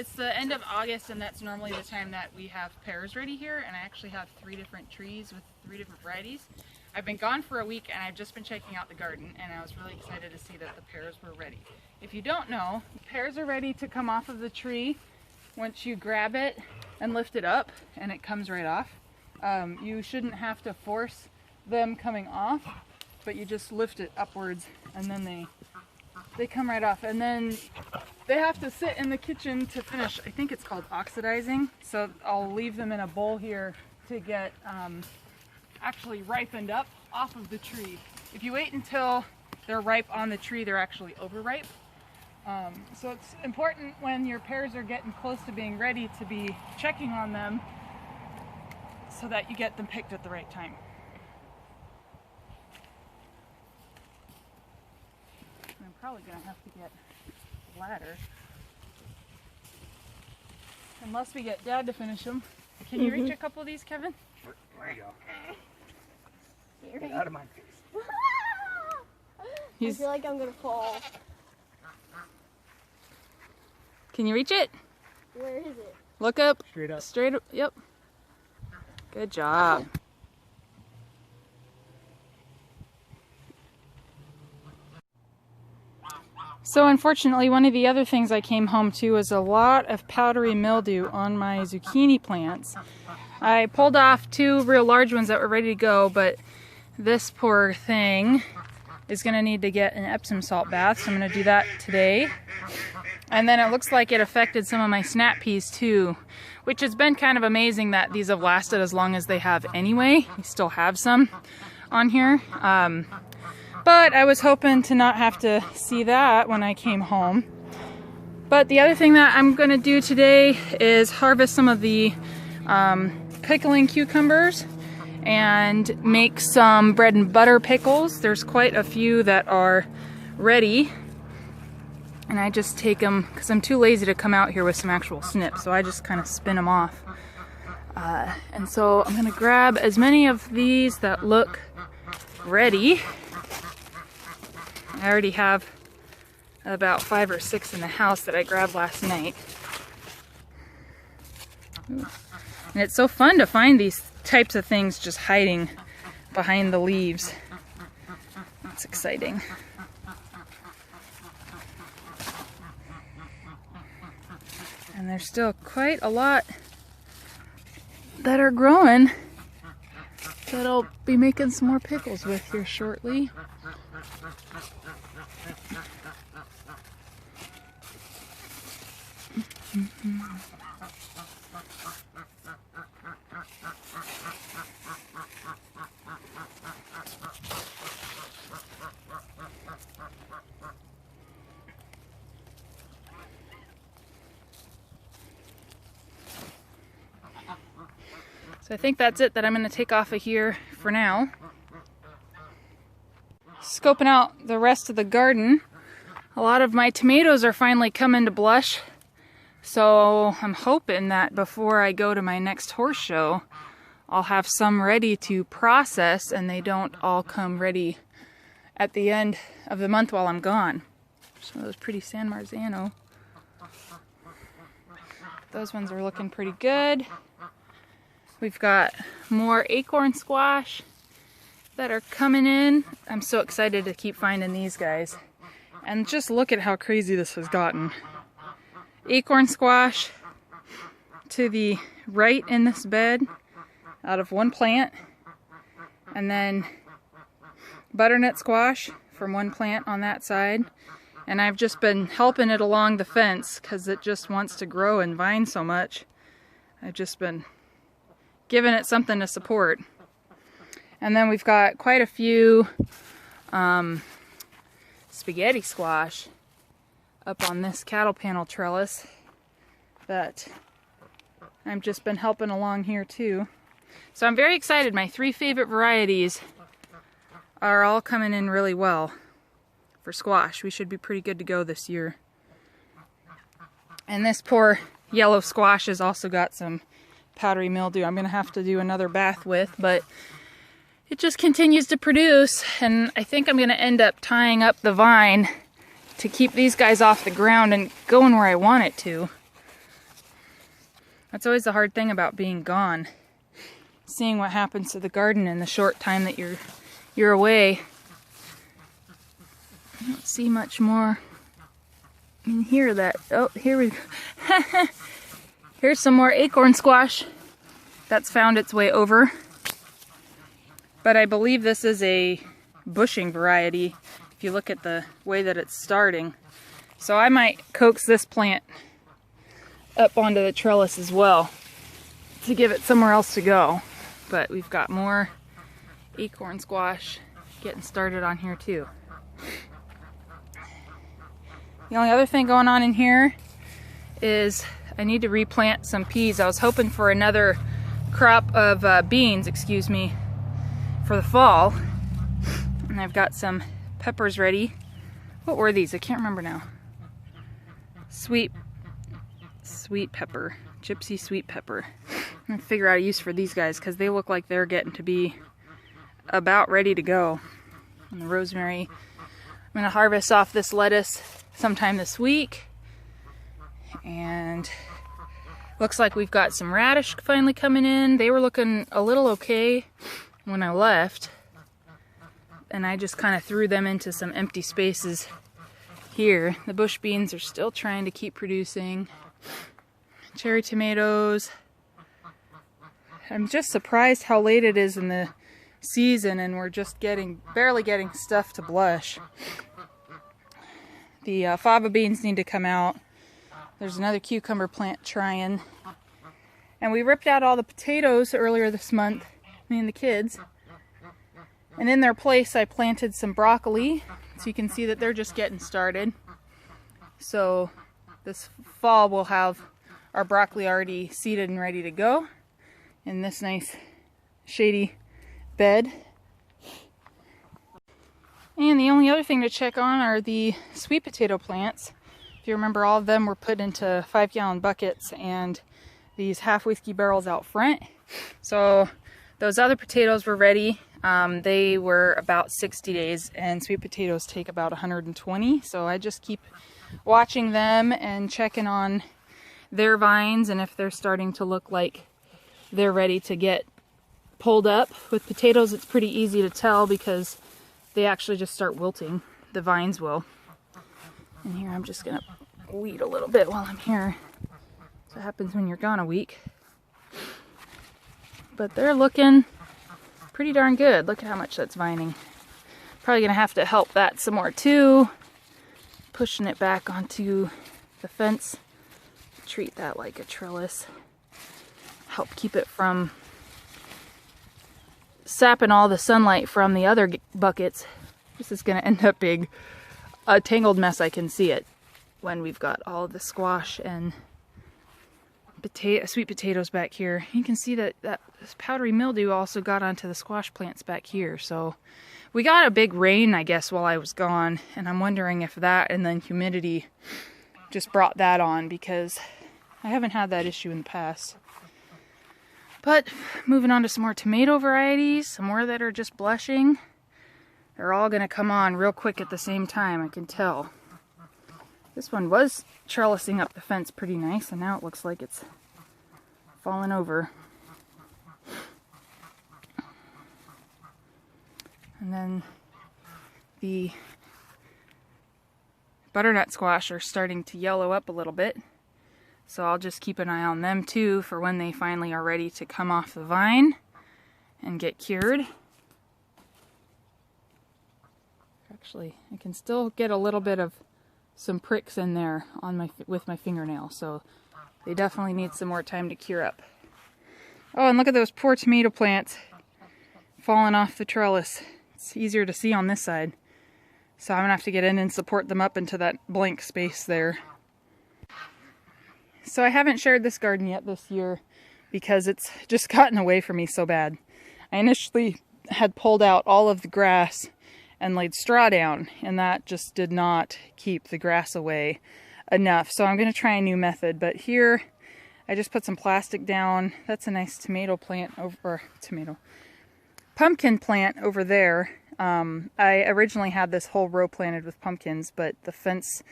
it's the end of August, and that's normally the time that we have pears ready here, and I actually have 3 different trees with 3 different varieties. I've been gone for a week, and I've just been checking out the garden, and I was really excited to see that the pears were ready. If you don't know, pears are ready to come off of the tree once you grab it and lift it up, and it comes right off. You shouldn't have to force them coming off, but you just lift it upwards, and then they come right off. And then they have to sit in the kitchen to finish, I think it's called oxidizing. So I'll leave them in a bowl here to get actually ripened up off of the tree. If you wait until they're ripe on the tree, they're actually overripe. So it's important when your pears are getting close to being ready to be checking on them so that you get them picked at the right time. I'm probably going to have to get a ladder. Unless we get Dad to finish them. Can you reach a couple of these, Kevin? There you go. Get out of my face. I feel like I'm going to fall. Can you reach it? Where is it? Look up. Straight up. Straight up. Yep. Good job. So unfortunately, one of the other things I came home to was a lot of powdery mildew on my zucchini plants. I pulled off 2 real large ones that were ready to go, but this poor thing is going to need to get an Epsom salt bath, so I'm going to do that today. And then it looks like it affected some of my snap peas too, which has been kind of amazing that these have lasted as long as they have anyway. We still have some on here. But I was hoping to not have to see that when I came home. But the other thing that I'm going to do today is harvest some of the pickling cucumbers and make some bread and butter pickles. There's quite a few that are ready. And I just take them, because I'm too lazy to come out here with some actual snips, so I just kind of spin them off. And so I'm going to grab as many of these that look ready. I already have about 5 or 6 in the house that I grabbed last night. Ooh. And it's so fun to find these types of things just hiding behind the leaves. That's exciting. And there's still quite a lot that are growing that I'll be making some more pickles with here shortly. So I think that's it that I'm going to take off of here for now. Scoping out the rest of the garden. A lot of my tomatoes are finally coming to blush. So I'm hoping that before I go to my next horse show, I'll have some ready to process and they don't all come ready at the end of the month while I'm gone. Some of those pretty San Marzano. Those ones are looking pretty good. We've got more acorn squash that are coming in. I'm so excited to keep finding these guys. And just look at how crazy this has gotten. Acorn squash to the right in this bed out of one plant. And then butternut squash from one plant on that side. And I've just been helping it along the fence because it just wants to grow and vine so much. I've just been giving it something to support. And then we've got quite a few spaghetti squash up on this cattle panel trellis that I've just been helping along here too. So I'm very excited. My 3 favorite varieties are all coming in really well for squash. We should be pretty good to go this year. And this poor yellow squash has also got some powdery mildew I'm going to have to do another bath with, but it just continues to produce, and I think I'm going to end up tying up the vine to keep these guys off the ground and going where I want it to. That's always the hard thing about being gone. Seeing what happens to the garden in the short time that you're away. I don't see much more in here that, oh, here we go. Here's some more acorn squash that's found its way over. But I believe this is a bushing variety if you look at the way that it's starting. So I might coax this plant up onto the trellis as well to give it somewhere else to go. But we've got more acorn squash getting started on here too. The only other thing going on in here is I need to replant some peas. I was hoping for another crop of beans, excuse me, for the fall. And I've got some peppers ready. What were these? I can't remember now. Sweet pepper. Gypsy sweet pepper. I'm gonna figure out a use for these guys because they look like they're getting to be about ready to go. And the rosemary. I'm gonna harvest off this lettuce sometime this week. And looks like we've got some radish finally coming in. They were looking a little okay when I left. And I just kind of threw them into some empty spaces here. The bush beans are still trying to keep producing. Cherry tomatoes. I'm just surprised how late it is in the season and we're just barely getting stuff to blush. The fava beans need to come out. There's another cucumber plant trying. And we ripped out all the potatoes earlier this month, me and the kids. And in their place I planted some broccoli, so you can see that they're just getting started. So this fall we'll have our broccoli already seeded and ready to go in this nice shady bed. And the only other thing to check on are the sweet potato plants. If you remember, all of them were put into 5-gallon buckets and these half whiskey barrels out front. So those other potatoes were ready. They were about 60 days and sweet potatoes take about 120. So I just keep watching them and checking on their vines, and if they're starting to look like they're ready to get pulled up. With potatoes it's pretty easy to tell because they actually just start wilting. The vines will. And here I'm just gonna weed a little bit while I'm here. That's what happens when you're gone a week. But they're looking pretty darn good. Look at how much that's vining. Probably gonna have to help that some more too. Pushing it back onto the fence. Treat that like a trellis. Help keep it from sapping all the sunlight from the other buckets. This is gonna end up being a tangled mess. I can see it when we've got all of the squash and sweet potatoes back here. You can see that this powdery mildew also got onto the squash plants back here. So we got a big rain, I guess, while I was gone, and I'm wondering if that and then humidity just brought that on, because I haven't had that issue in the past. But moving on to some more tomato varieties, some more that are just blushing. They're all gonna come on real quick at the same time, I can tell. This one was trellising up the fence pretty nice, and now it looks like it's falling over. And then the butternut squash are starting to yellow up a little bit. So I'll just keep an eye on them too for when they finally are ready to come off the vine and get cured. Actually, I can still get a little bit of some pricks in there on with my fingernail, so they definitely need some more time to cure up. Oh, and look at those poor tomato plants falling off the trellis. It's easier to see on this side, so I'm gonna have to get in and support them up into that blank space there. So I haven't shared this garden yet this year because it's just gotten away from me so bad. I initially had pulled out all of the grass and laid straw down, and that just did not keep the grass away enough. So I'm going to try a new method, but here I just put some plastic down. That's a nice tomato plant pumpkin plant over there. I originally had this whole row planted with pumpkins, but the fence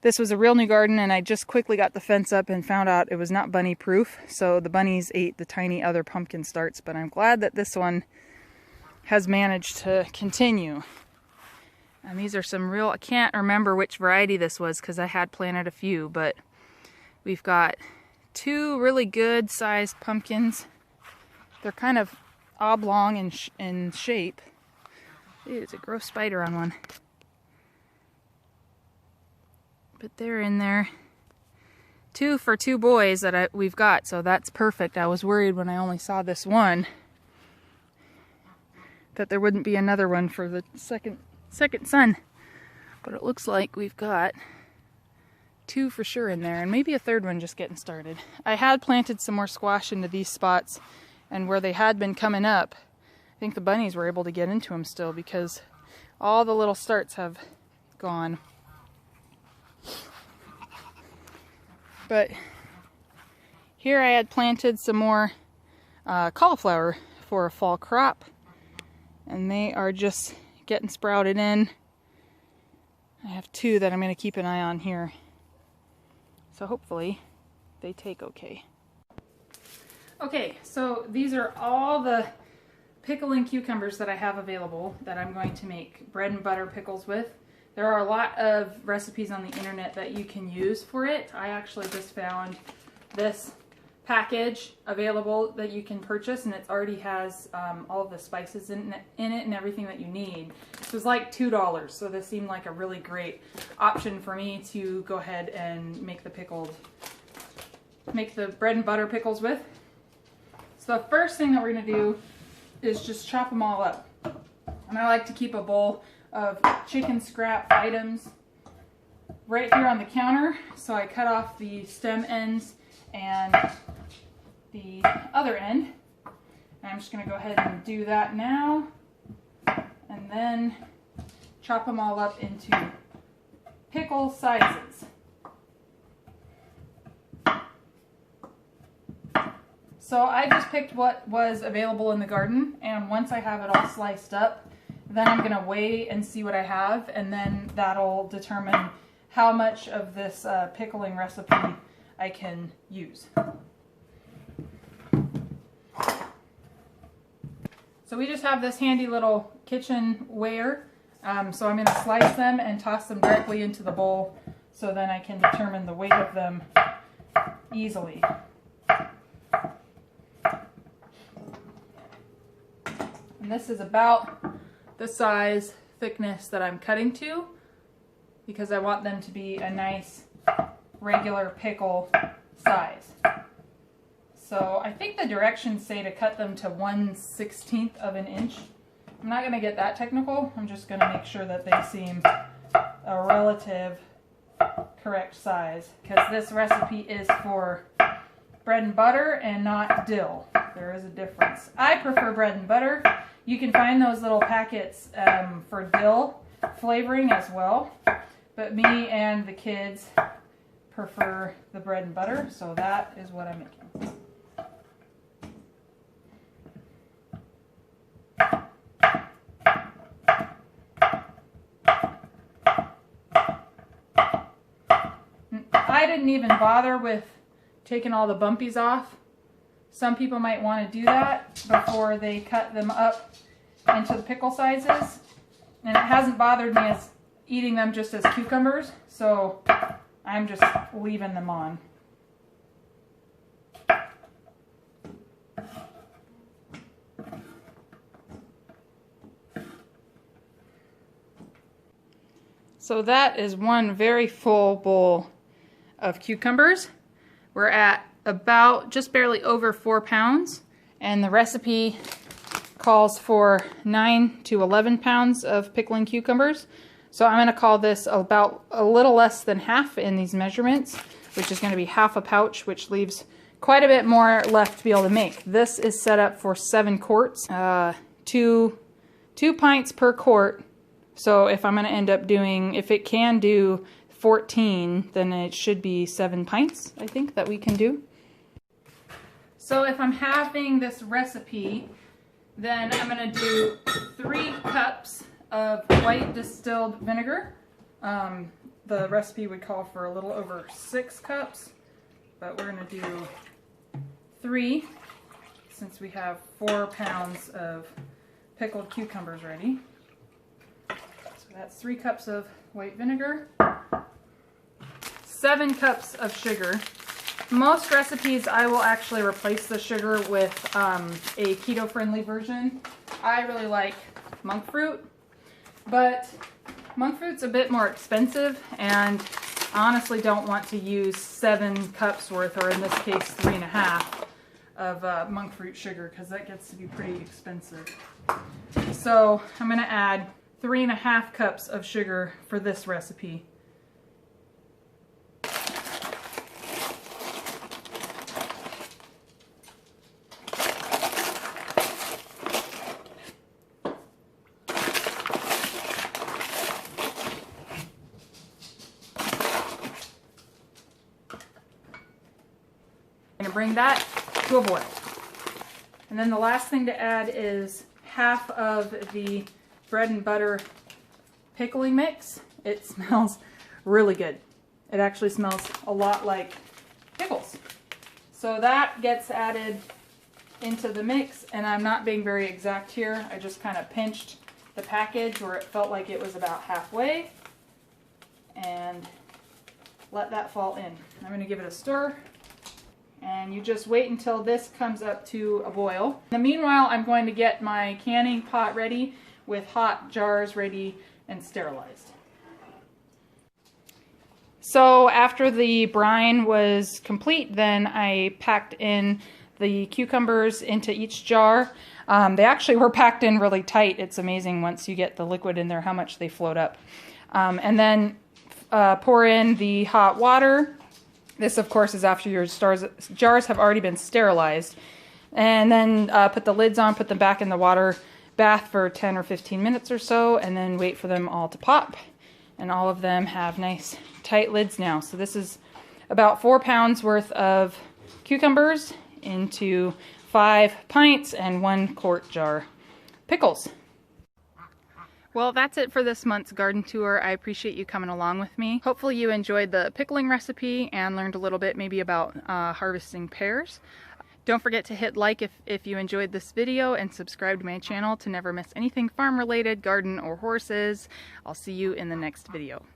This was a real new garden, and I just quickly got the fence up and found out it was not bunny proof, so the bunnies ate the tiny other pumpkin starts, but I'm glad that this one has managed to continue. And these are some real, I can't remember which variety this was because I had planted a few, but we've got 2 really good sized pumpkins. They're kind of oblong in shape. Ew, there's a gross spider on one. But they're in there. 2 for 2 boys that we've got, so that's perfect. I was worried when I only saw this one that there wouldn't be another one for the second son. But it looks like we've got 2 for sure in there, and maybe a 3rd one just getting started. I had planted some more squash into these spots, and where they had been coming up, I think the bunnies were able to get into them still because all the little starts have gone. But here I had planted some more cauliflower for a fall crop, and they are just getting sprouted in. I have 2 that I'm going to keep an eye on here, so hopefully they take okay. Okay, so these are all the pickling cucumbers that I have available that I'm going to make bread and butter pickles with. There are a lot of recipes on the internet that you can use for it. I actually just found this package available that you can purchase, and it already has all of the spices in it and everything that you need. This was like $2, so this seemed like a really great option for me to go ahead and make the bread and butter pickles with. So the first thing that we're going to do is just chop them all up. And I like to keep a bowl of chicken scrap items right here on the counter. So I cut off the stem ends and the other end. And I'm just going to go ahead and do that now. And then chop them all up into pickle sizes. So I just picked what was available in the garden, and once I have it all sliced up, then I'm going to weigh and see what I have, and then that'll determine how much of this pickling recipe I can use. So we just have this handy little kitchen weigher, so I'm going to slice them and toss them directly into the bowl so then I can determine the weight of them easily. And this is about the size thickness that I'm cutting to, because I want them to be a nice regular pickle size. So I think the directions say to cut them to 1/16 of an inch. I'm not going to get that technical. I'm just going to make sure that they seem a relative correct size, because this recipe is for bread and butter and not dill. There is a difference. I prefer bread and butter. You can find those little packets for dill flavoring as well, but me and the kids prefer the bread and butter, so that is what I'm making. I didn't even bother with taking all the bumpies off. Some people might want to do that before they cut them up into the pickle sizes. And it hasn't bothered me as eating them just as cucumbers, so I'm just leaving them on. So that is one very full bowl of cucumbers. We're at about just barely over 4 pounds, and the recipe calls for 9 to 11 pounds of pickling cucumbers. So I'm going to call this about a little less than half in these measurements, which is going to be half a pouch, which leaves quite a bit more left to be able to make. This is set up for 7 quarts, 2 pints per quart. So if I'm going to end up doing, if it can do 14, then it should be 7 pints, I think, that we can do. So if I'm having this recipe, then I'm going to do 3 cups of white distilled vinegar. the recipe would call for a little over 6 cups, but we're going to do 3 since we have 4 pounds of pickled cucumbers ready. So that's 3 cups of white vinegar, 7 cups of sugar. Most recipes I will actually replace the sugar with a keto-friendly version. I really like monk fruit, but monk fruit's a bit more expensive, and I honestly don't want to use 7 cups worth, or in this case 3.5, of monk fruit sugar, because that gets to be pretty expensive. So I'm going to add 3.5 cups of sugar for this recipe. I'm going to bring that to a boil. And then the last thing to add is half of the bread and butter pickling mix. It smells really good. It actually smells a lot like pickles. So that gets added into the mix, and I'm not being very exact here. I just kind of pinched the package where it felt like it was about halfway and let that fall in. I'm going to give it a stir. And you just wait until this comes up to a boil. In the meanwhile, I'm going to get my canning pot ready with hot jars ready and sterilized. So after the brine was complete, then I packed in the cucumbers into each jar. They actually were packed in really tight. It's amazing once you get the liquid in there how much they float up. And then pour in the hot water. This, of course, is after your jars have already been sterilized. And then put the lids on, put them back in the water bath for 10 or 15 minutes or so, and then wait for them all to pop. And all of them have nice tight lids now. So this is about 4 pounds worth of cucumbers into 5 pints and 1 quart jar pickles. Well, that's it for this month's garden tour. I appreciate you coming along with me. Hopefully you enjoyed the pickling recipe and learned a little bit maybe about harvesting pears. Don't forget to hit like if you enjoyed this video, and subscribe to my channel to never miss anything farm related, garden, or horses. I'll see you in the next video.